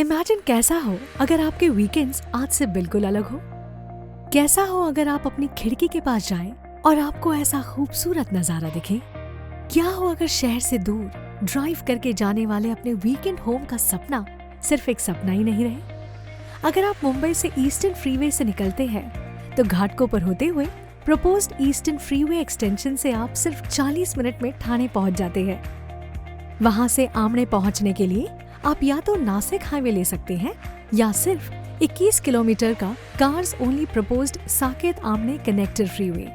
Imagine कैसा हो अगर आपके वीकेंड्स आज से बिल्कुल अलग हो। कैसा हो अगर आप अपनी खिड़की के पास जाएं और आपको ऐसा खूबसूरत नजारा दिखे। क्या हो अगर शहर से दूर ड्राइव करके जाने वाले अपने वीकेंड होम का सपना सिर्फ एक सपना ही नहीं रहे। अगर आप मुंबई से ईस्टर्न फ्रीवे से निकलते हैं तो घाटकोपर पर होते हुए प्रपोज्ड ईस्टर्न फ्रीवे एक्सटेंशन से आप सिर्फ 40 मिनट में ठाणे पहुंच जाते हैं। वहां से आमणे पहुंचने के लिए आप या तो नासिक हाईवे ले सकते हैं या सिर्फ 21 किलोमीटर का cars only proposed Saket Amane connector freeway.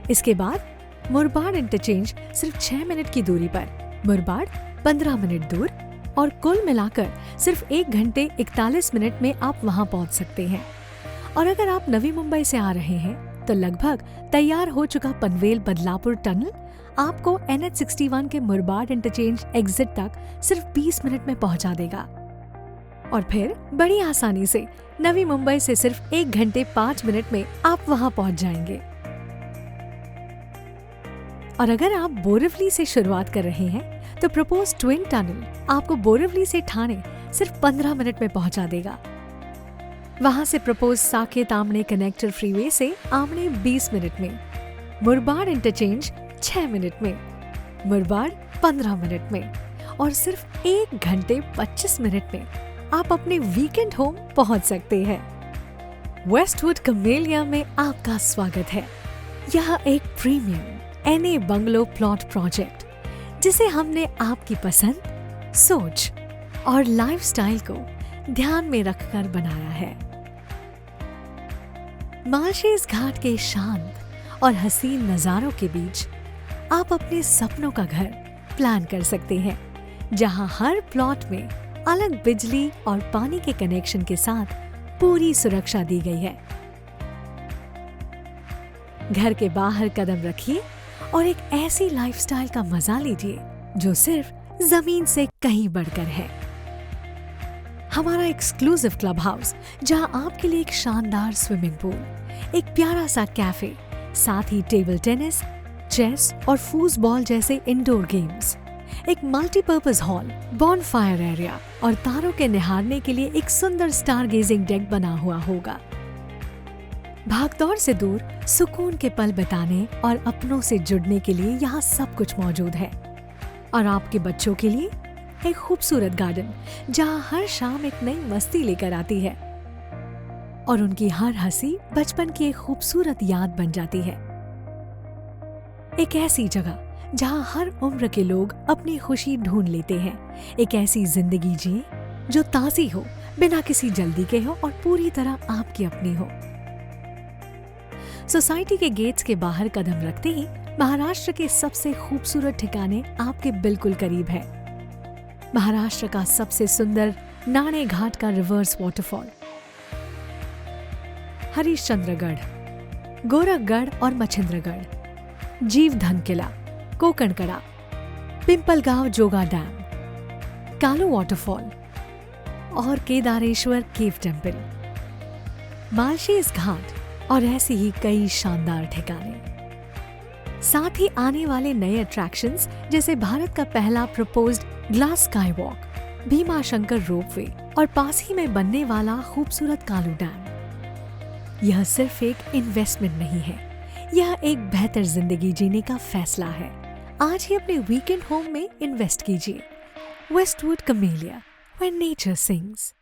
इसके बाद मुरबाड इंटरचेंज सिर्फ 6 मिनट की दूरी पर, मुरबाड 15 मिनट दूर और कुल मिलाकर सिर्फ 1 घंटे 41 मिनट में आप वहां पहुंच सकते हैं। और अगर आप नवी मुंबई से आ रहे हैं तो लगभग तैयार हो चुका पनवेल बदलापुर टनल आपको NH61 के मुरबाड इंटरचेंज एग्जिट तक सिर्फ 20 मिनट में पहुंचा देगा। और फिर बड़ी आसानी से नवी मुंबई से सिर्फ 1 घंटे 5 मिनट में आप वहां पहुंच जाएंगे। और अगर आप बोरिवली से शुरुआत कर रहे हैं तो प्रपोज ट्विन टनल आपको बोरिवली से ठाणे सिर्फ 15 मिनट में पहुंचा देगा। वहां से propose Saket Amane connector freeway से आमणे 20 मिनट में, मुरबाड इंटरचेंज 6 मिनट में, मुरबाड 15 मिनट में और सिर्फ 1 घंटे 25 मिनट में आप अपने वीकेंड होम पहुंच सकते हैं। वेस्टवुड कमेलिया में आपका स्वागत है। यह एक premium NA bungalow plot project जिसे हमने आपकी पसंद, सोच और लाइफस्टाइल को ध्यान में रखकर बनाया है। मालशेज घाट के शांत और हसीन नजारों के बीच आप अपने सपनों का घर प्लान कर सकते हैं, जहां हर प्लॉट में अलग बिजली और पानी के कनेक्शन के साथ पूरी सुरक्षा दी गई है। घर के बाहर कदम रखिए और एक ऐसी लाइफस्टाइल का मजा लीजिए जो सिर्फ जमीन से कहीं बढ़कर है। हमारा एक्सक्लूसिव क्लब हाउस, जहां आपके लिए एक शानदार स्विमिंग पूल, एक प्यारा सा कैफे, साथ ही टेबल टेनिस, चेस और फूसबॉल जैसे इंडोर गेम्स, एक मल्टीपर्पज हॉल, बॉनफायर एरिया और तारों के निहारने के लिए एक सुंदर स्टार गेजिंग डेक बना हुआ होगा। भागदौड़ से दूर सुकून के पल बिताने और अपनों से जुड़ने के लिए यहाँ सब कुछ मौजूद है। और आपके बच्चों के लिए एक खूबसूरत गार्डन, जहाँ हर शाम एक नई मस्ती लेकर आती है और उनकी हर हंसी बचपन की एक खूबसूरत याद बन जाती है। एक ऐसी जगह जहाँ हर उम्र के लोग अपनी खुशी ढूंढ लेते हैं। एक ऐसी जिंदगी जिए जो ताज़ी हो, बिना किसी जल्दी के हो और पूरी तरह आपकी अपनी हो। सोसाइटी के गेट्स के बाहर कदम रखते ही महाराष्ट्र के सबसे खूबसूरत ठिकाने आपके बिल्कुल करीब है। महाराष्ट्र का सबसे सुंदर नाणे घाट का रिवर्स वाटरफॉल, हरिश्चंद्रगढ़, गोरखगढ़ और मच्छिंद्रगढ़, जीवधन किला, कोकणकड़ा, पिंपलगांव जोगा डैम, कालू वाटरफॉल और केदारेश्वर केव टेम्पल, मालशेज घाट और ऐसी ही कई शानदार ठिकाने। साथ ही आने वाले नए अट्रैक्शंस जैसे भारत का पहला proposed glass sky walk, Bhima Shankar ropeway और पास ही में बनने वाला खूबसूरत कालू डैम। यह सिर्फ एक इन्वेस्टमेंट नहीं है, यह एक बेहतर जिंदगी जीने का फैसला है। आज ही अपने वीकेंड होम में इन्वेस्ट कीजिए। Westwood camellia, when nature sings.